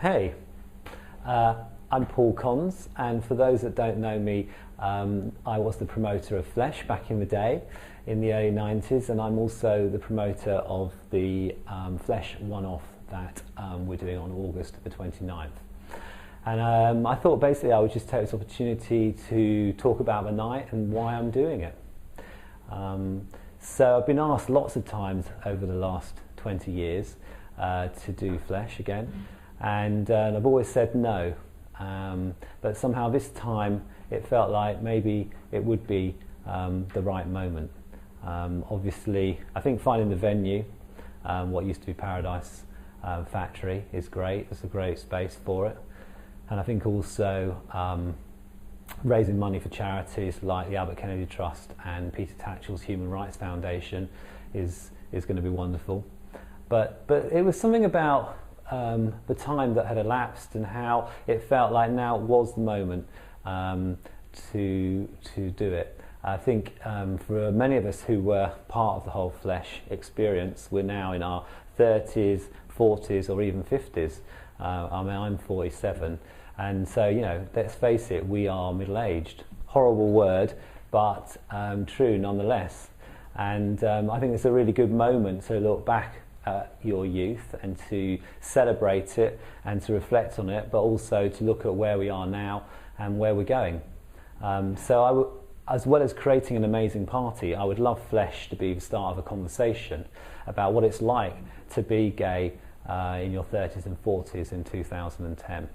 Hey, I'm Paul Cons, and for those that don't know me, I was the promoter of Flesh back in the day, in the early 90s, and I'm also the promoter of the Flesh one-off that we're doing on August the 29th. And I thought basically I would just take this opportunity to talk about the night and why I'm doing it. So I've been asked lots of times over the last 20 years to do Flesh again, and I've always said no, but somehow this time it felt like maybe it would be the right moment. Obviously I think finding the venue, what used to be Paradise Factory, is great. It's a great space for it, and I think also raising money for charities like the Albert Kennedy Trust and Peter Tatchell's Human Rights Foundation is going to be wonderful. But it was something about the time that had elapsed and how it felt like now was the moment to do it. I think for many of us who were part of the whole Flesh experience, we're now in our 30s, 40s or even 50s. I mean, I'm 47, and so, you know, let's face it, we are middle-aged. Horrible word, but true nonetheless. And I think it's a really good moment to look back at your youth and to celebrate it and to reflect on it, but also to look at where we are now and where we're going. So as well as creating an amazing party, I would love Flesh to be the start of a conversation about what it's like to be gay in your 30s and 40s in 2010.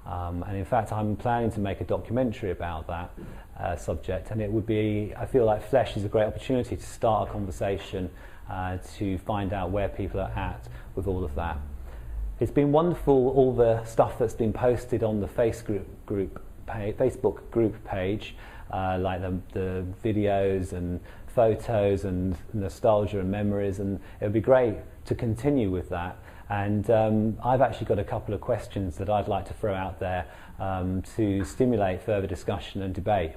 And in fact, I'm planning to make a documentary about that subject, and it would be, I feel like Flesh is a great opportunity to start a conversation to find out where people are at with all of that. It's been wonderful, all the stuff that's been posted on the Facebook group page, like the videos and photos and nostalgia and memories, and it would be great to continue with that. And I've actually got a couple of questions that I'd like to throw out there to stimulate further discussion and debate.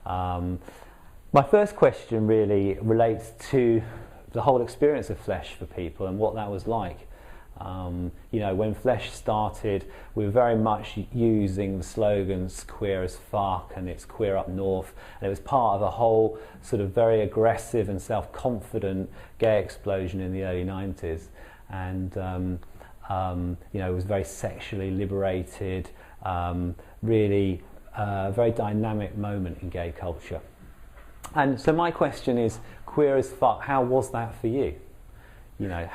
My first question really relates to the whole experience of Flesh for people and what that was like. You know, when Flesh started, we were very much using the slogans "Queer as fuck" and "It's queer up north," and it was part of a whole sort of very aggressive and self-confident gay explosion in the early 90s. And you know, it was very sexually liberated, really a very dynamic moment in gay culture. And so my question is, queer as fuck, how was that for you? You know,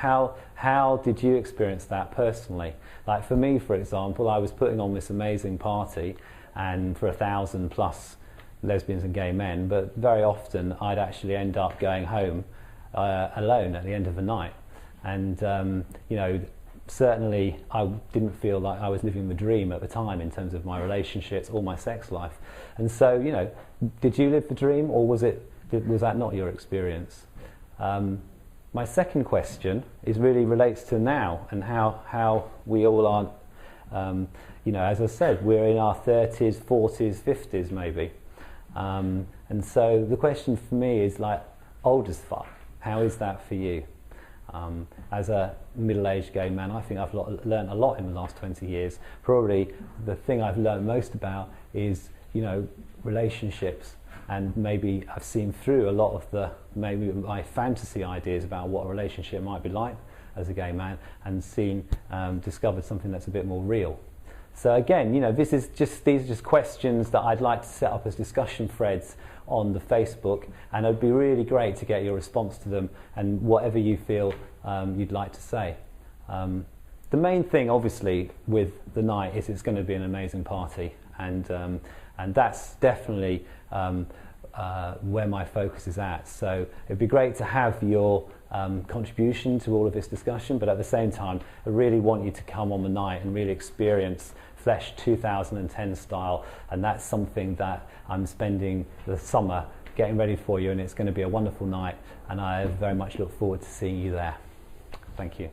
how did you experience that personally? Like for me, for example, I was putting on this amazing party and for 1,000 plus lesbians and gay men, but very often I'd actually end up going home alone at the end of the night. And you know, certainly I didn't feel like I was living the dream at the time in terms of my relationships or my sex life. And so, you know, did you live the dream, or was that not your experience? My second question really relates to now and how we all are, you know, as I said, we're in our 30s, 40s, 50s maybe. And so the question for me is like, old as fuck, how is that for you? As a middle-aged gay man, I think I've learned a lot in the last 20 years. Probably the thing I've learned most about is, you know, relationships, and maybe I've seen through a lot of maybe my fantasy ideas about what a relationship might be like as a gay man, and discovered something that's a bit more real. So again, you know, these are just questions that I'd like to set up as discussion threads on the Facebook, and it'd be really great to get your response to them and whatever you feel you'd like to say. The main thing, obviously, with the night is it's going to be an amazing party, and that's definitely where my focus is at. So it'd be great to have your contribution to all of this discussion, but at the same time, I really want you to come on the night and really experience Flesh 2010 style, and that's something that I'm spending the summer getting ready for you, and it's going to be a wonderful night, and I very much look forward to seeing you there. Thank you.